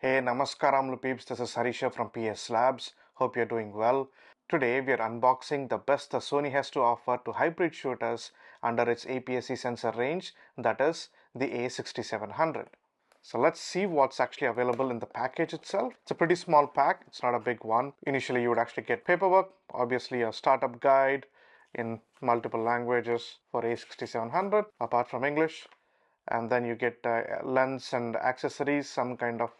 Hey, Namaskaram peeps, this is Harisha from PS Labs. Hope you're doing well. Today we are unboxing the best the Sony has to offer to hybrid shooters under its APS-E sensor range, that is the a6700. So let's see what's actually available in the package itself. It's a pretty small pack, it's not a big one. Initially you would actually get paperwork, obviously a startup guide in multiple languages for a6700 apart from English, and then you get lens and accessories, some kind of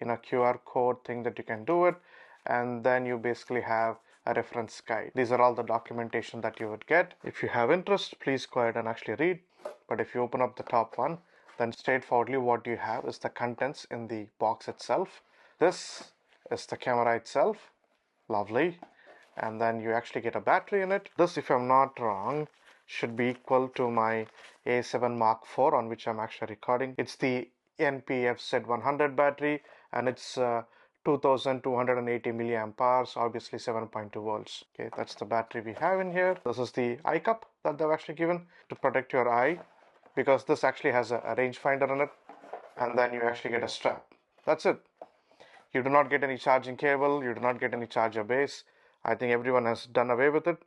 QR code thing that you can do it, and then you basically have a reference guide. These are all the documentation that you would get. If you have interest, please go ahead and actually read. But if you open up the top one, then straightforwardly what you have is the contents in the box itself. This is the camera itself, lovely, and then you actually get a battery in it. This, if I'm not wrong, should be equal to my A7 Mark IV on which I'm actually recording. It's the NPF-Z100 battery, and it's 2280 milliamp hours, obviously 7.2 volts. Okay, that's the battery we have in here. This is the EyeCup that they've actually given to protect your eye, because this actually has a rangefinder in it, and then you actually get a strap. That's it. You do not get any charging cable, you do not get any charger base. I think everyone has done away with it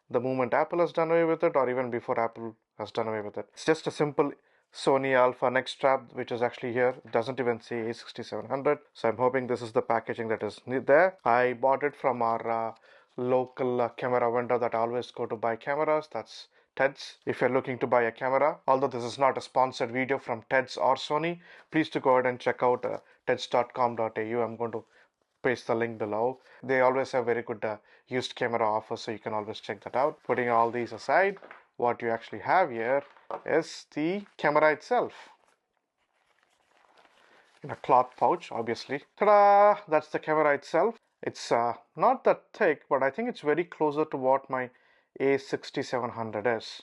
the moment Apple has done away with it, or even before Apple has done away with it. It's just a simple Sony Alpha Next strap, which is actually here. It doesn't even say a6700, so I'm hoping this is the packaging that is there. I bought it from our local camera vendor that I always go to buy cameras. That's TEDS. If you're looking to buy a camera, although this is not a sponsored video from TEDS or Sony, please to go ahead and check out teds.com.au. I'm going to paste the link below. They always have very good used camera offers, so you can always check that out. Putting all these aside, what you actually have here is the camera itself in a cloth pouch, obviously. Ta-da! That's the camera itself. It's not that thick, but I think it's very closer to what my a6700 is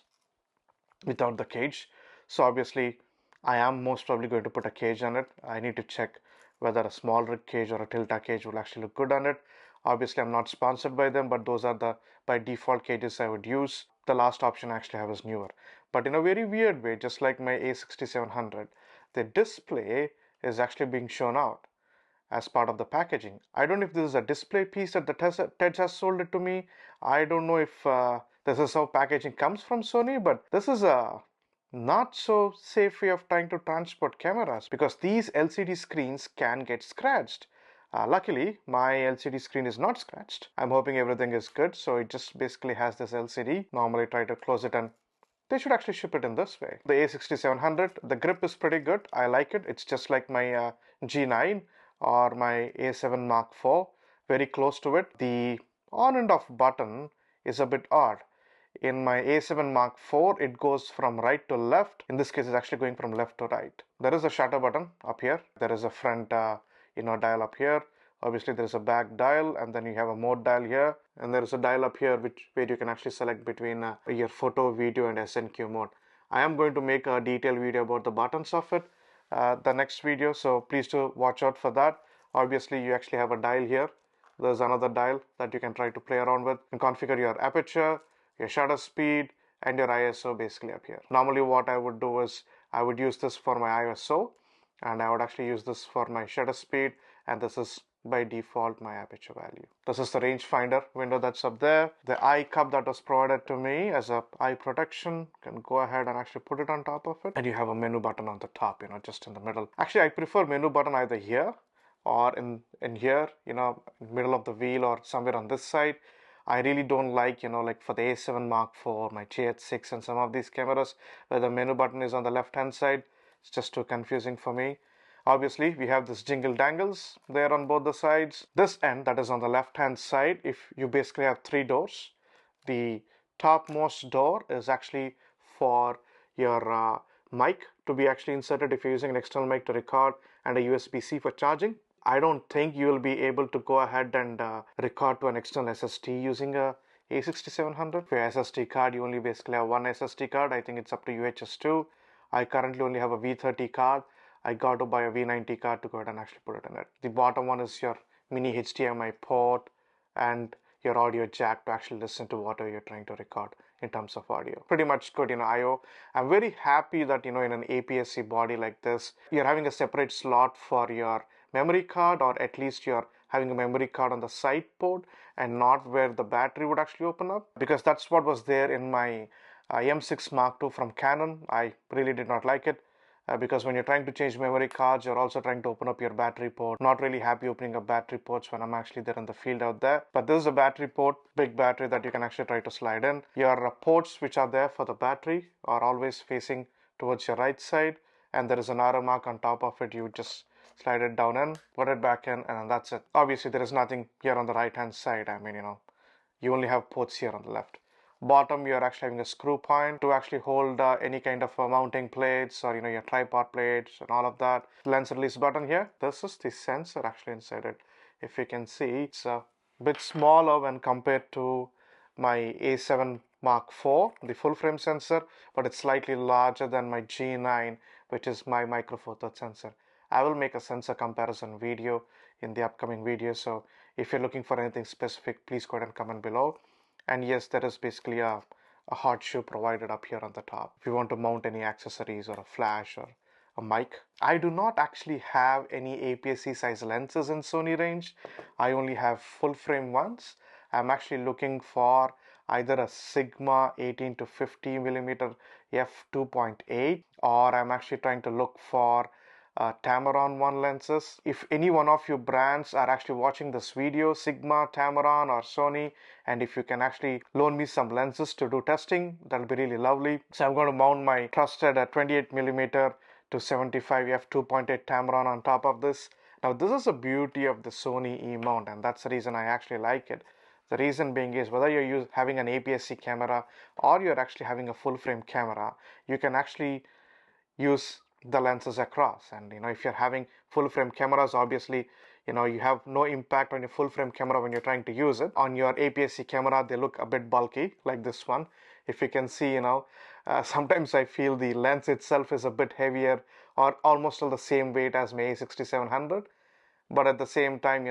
without the cage. So obviously I am most probably going to put a cage on it. I need to check whether a small rig cage or a tilta cage will actually look good on it. Obviously I'm not sponsored by them, but those are the by default cages I would use. The last option I actually have is newer, but in a very weird way, just like my a6700, the display is actually being shown out as part of the packaging. I don't know if this is a display piece that the TEDS has sold it to me. I don't know if this is how packaging comes from Sony, but this is a not so safe way of trying to transport cameras, because these LCD screens can get scratched. Luckily, my LCD screen is not scratched. I'm hoping everything is good, so it just basically has this LCD. Normally try to close it, and they should actually ship it in this way. The a6700, the grip is pretty good. I like it. It's just like my G9 or my A7 Mark IV, very close to it. The on and off button is a bit odd. In my A7 Mark IV, it goes from right to left. In this case, it's actually going from left to right. There is a shutter button up here. There is a front dial up here. Obviously, there is a back dial, and then you have a mode dial here, and there is a dial up here where you can actually select between your photo, video, and SNQ mode. I am going to make a detailed video about the buttons of it the next video, so please do watch out for that. Obviously, you actually have a dial here. There's another dial that you can try to play around with and configure your aperture, your shutter speed, and your ISO basically up here. Normally what I would do is I would use this for my ISO, and I would actually use this for my shutter speed, and this is by default my aperture value. This is the rangefinder window that's up there. The EyeCup that was provided to me as a eye protection, can go ahead and actually put it on top of it, and you have a menu button on the top, just in the middle. Actually, I prefer menu button either here or in here, middle of the wheel or somewhere on this side. I really don't like, like for the A7 Mark IV, my GH6 and some of these cameras where the menu button is on the left hand side. It's just too confusing for me. Obviously, we have this jingle dangles there on both the sides. This end that is on the left hand side, if you basically have three doors. The topmost door is actually for your mic to be actually inserted if you're using an external mic to record, and a USB-C for charging. I don't think you will be able to go ahead and record to an external SSD using a a6700. For your SSD card, you only basically have one SSD card. I think it's up to UHS-2. I currently only have a V30 card. I got to buy a V90 card to go ahead and actually put it in it. The bottom one is your mini HDMI port and your audio jack to actually listen to whatever you're trying to record in terms of audio. Pretty much good, IO. I'm very happy that, in an APS-C body like this, you're having a separate slot for your memory card, or at least you're having a memory card on the side port and not where the battery would actually open up, because that's what was there in my M6 Mark II from Canon. I really did not like it. Because when you're trying to change memory cards, you're also trying to open up your battery port. Not really happy opening up battery ports when I'm actually there in the field out there. But this is a battery port, big battery that you can actually try to slide in. Your ports which are there for the battery are always facing towards your right side, and there is an arrow mark on top of it. You just slide it down in, put it back in, and that's it. Obviously, there is nothing here on the right hand side. I mean, you only have ports here on the left. Bottom, you're actually having a screw point to actually hold any kind of mounting plates, or your tripod plates and all of that. Lens release button here. This is the sensor actually inside it. If you can see, it's a bit smaller when compared to my A7 Mark IV, the full frame sensor, but it's slightly larger than my G9, which is my Micro Four Thirds sensor. I will make a sensor comparison video in the upcoming video, so if you're looking for anything specific, please go ahead and comment below. And yes, there is basically a hard shoe provided up here on the top if you want to mount any accessories or a flash or a mic. I do not actually have any APS-C size lenses in Sony range. I only have full frame ones. I'm actually looking for either a Sigma 18 to 50 millimeter f2.8, or I'm actually trying to look for Tamron 1 lenses. If any one of you brands are actually watching this video, Sigma, Tamron, or Sony, and if you can actually loan me some lenses to do testing, that'll be really lovely. So I'm going to mount my trusted 28mm to 75 f2.8 Tamron on top of this. Now this is the beauty of the Sony E-mount, and that's the reason I actually like it. The reason being is whether you're having an APS-C camera or you're actually having a full frame camera, you can actually use the lenses across. And if you're having full frame cameras, obviously you have no impact on your full frame camera when you're trying to use it. On your APS-C camera, they look a bit bulky, like this one. If you can see, sometimes I feel the lens itself is a bit heavier or almost all the same weight as my a6700. But at the same time,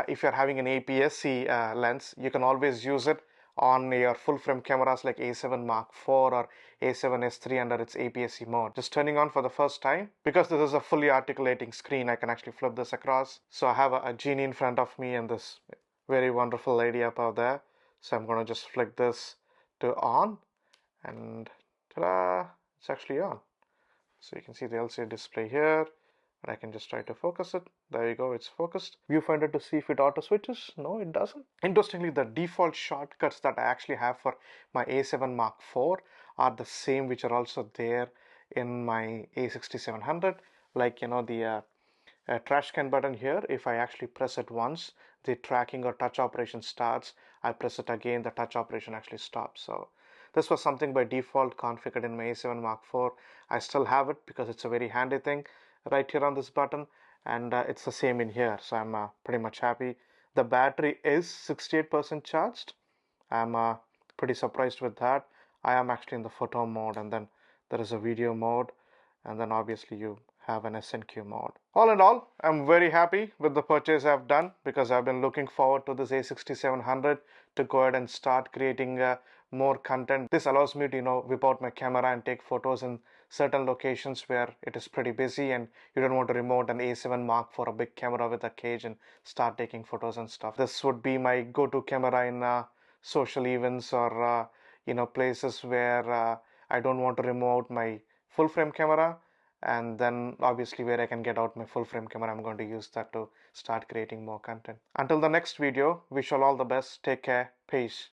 if you're having an APS-C lens, you can always use it on your full frame cameras like A7 Mark IV or A7S III under its APS-C mode. Just turning on for the first time. Because this is a fully articulating screen, I can actually flip this across. So I have a genie in front of me and this very wonderful lady up out there. So I'm going to just flick this to on, and ta-da, it's actually on. So you can see the LCD display here. And I can just try to focus it. There you go, it's focused. Viewfinder to see if it auto switches. No, it doesn't. Interestingly, the default shortcuts that I actually have for my A7 Mark IV are the same which are also there in my A6700. Like, the trash can button here. If I actually press it once, the tracking or touch operation starts. I press it again, the touch operation actually stops. So this was something by default configured in my A7 Mark IV. I still have it because it's a very handy thing right here on this button, and it's the same in here. So I'm pretty much happy. The battery is 68% charged. I'm pretty surprised with that. I am actually in the photo mode, and then there is a video mode, and then obviously you have an SNQ mode. All in all, I'm very happy with the purchase I've done, because I've been looking forward to this a6700 to go ahead and start creating more content. This allows me to whip out my camera and take photos in certain locations where it is pretty busy and you don't want to remote an A7 Mark for a big camera with a cage and start taking photos and stuff. This would be my go-to camera in social events or places where I don't want to remote my full frame camera, and then obviously where I can get out my full frame camera, I'm going to use that to start creating more content. Until the next video, wish you all the best. Take care. Peace.